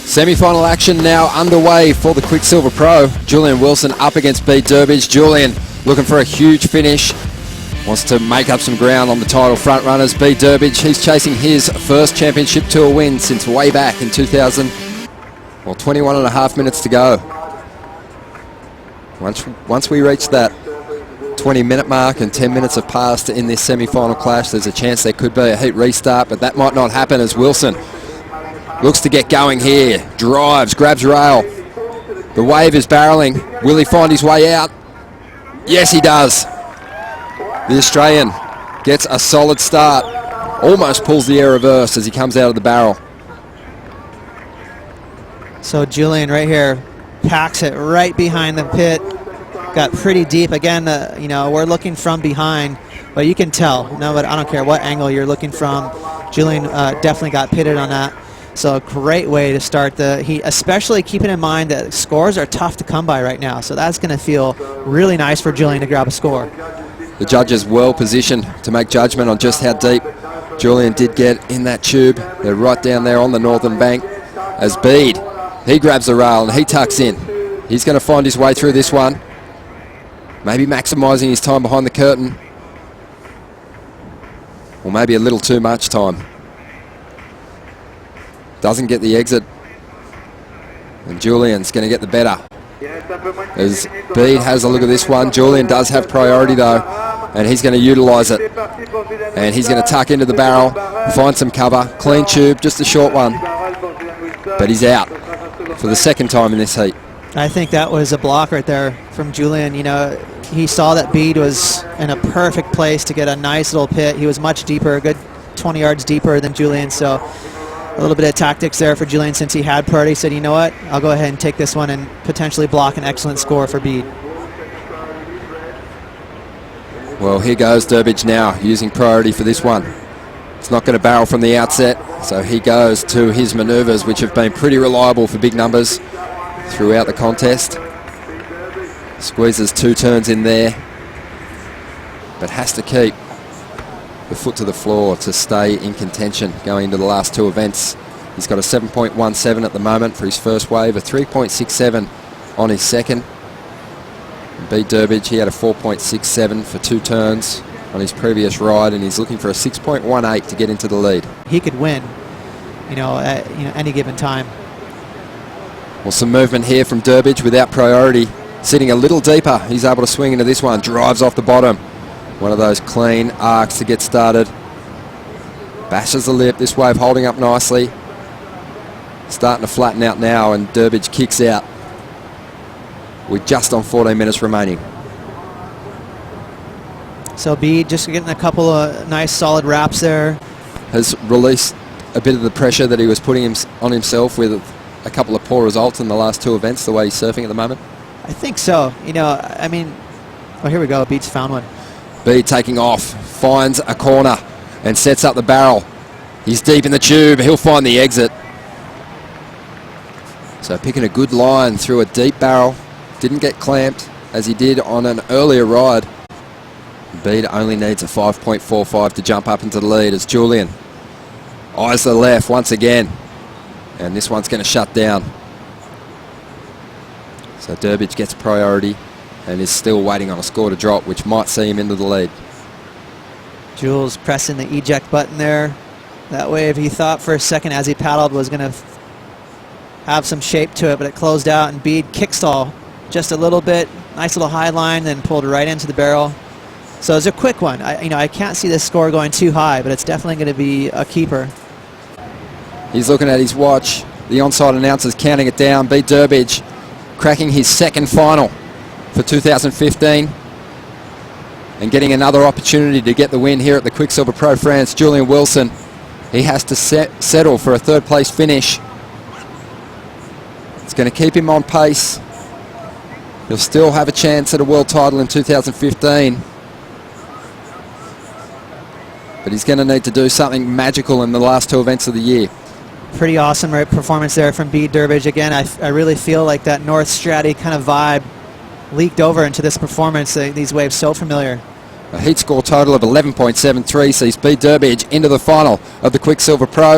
Semi-final action now underway for the Quicksilver Pro. Julian Wilson up against Bede Durbidge. Julian looking for a huge finish. Wants to make up some ground on the title front runners. Bede Durbidge, he's chasing his first championship tour win since way back in 2000. Well, 21 and a half minutes to go. Once we reach that 20-minute mark and 10 minutes have passed in this semi-final clash, there's a chance there could be a heat restart, but that might not happen as Wilson looks to get going here. Drives, grabs rail. The wave is barreling. Will he find his way out? Yes, he does. The Australian gets a solid start. Almost pulls the air reverse as he comes out of the barrel. So Julian right here packs it right behind the pit. Got pretty deep. Again, you know, we're looking from behind, but you can tell. No, but I don't care what angle you're looking from. Julian definitely got pitted on that. So a great way to start the heat, especially keeping in mind that scores are tough to come by right now. So that's going to feel really nice for Julian to grab a score. The judges well positioned to make judgment on just how deep Julian did get in that tube. They're right down there on the northern bank as Bede, he grabs the rail and he tucks in. He's going to find his way through this one. Maybe maximising his time behind the curtain. Or maybe a little too much time. Doesn't get the exit. And Julian's going to get the better. As Bede has a look at this one. Julian does have priority though, and he's going to utilise it. And he's going to tuck into the barrel, find some cover. Clean tube, just a short one. But he's out for the second time in this heat. I think that was a block right there from Julian. You know, he saw that Bede was in a perfect place to get a nice little pit. He was much deeper, a good 20 yards deeper than Julian, so a little bit of tactics there for Julian since he had priority. He said, you know what, I'll go ahead and take this one and potentially block an excellent score for Bede. Well, here goes Durbidge now, using priority for this one. It's not going to barrel from the outset, so he goes to his manoeuvres, which have been pretty reliable for big numbers throughout the contest. Squeezes 2 turns in there, but has to keep the foot to the floor to stay in contention going into the last 2 events. He's got a 7.17 at the moment for his first wave, a 3.67 on his second. And Bede Durbidge, he had a 4.67 for 2 turns on his previous ride, and he's looking for a 6.18 to get into the lead. He could win, at any given time. Well, some movement here from Durbidge without priority. Sitting a little deeper, he's able to swing into this one. Drives off the bottom. One of those clean arcs to get started. Bashes the lip, this wave holding up nicely. Starting to flatten out now, and Durbidge kicks out with just on 14 minutes remaining. So Bede just getting a couple of nice solid wraps there. Has released a bit of the pressure that he was putting on himself with a couple of poor results in the last 2 events, the way he's surfing at the moment. I think so. Oh, here we go. Bede's found one. Bede taking off, finds a corner and sets up the barrel. He's deep in the tube, he'll find the exit. So picking a good line through a deep barrel. Didn't get clamped as he did on an earlier ride. Bede only needs a 5.45 to jump up into the lead as Julian eyes the left once again. And this one's going to shut down. So Durbidge gets priority and is still waiting on a score to drop, which might see him into the lead. Jules pressing the eject button there. That wave, he thought for a second as he paddled was going to have some shape to it, but it closed out, and Bede kickstall just a little bit. Nice little high line, then pulled right into the barrel. So it's a quick one. I can't see this score going too high, but it's definitely going to be a keeper. He's looking at his watch. The onside announcer's counting it down. Bede Durbidge cracking his second final for 2015 and getting another opportunity to get the win here at the Quicksilver Pro France. Julian Wilson, he has to settle for a 3rd place finish. It's going to keep him on pace. He'll still have a chance at a world title in 2015. But he's going to need to do something magical in the last 2 events of the year. Pretty awesome performance there from Bede Durbidge. Again, I really feel like that North Stratty kind of vibe leaked over into this performance. These waves so familiar. A heat score total of 11.73 sees Bede Durbidge into the final of the Quicksilver Pro.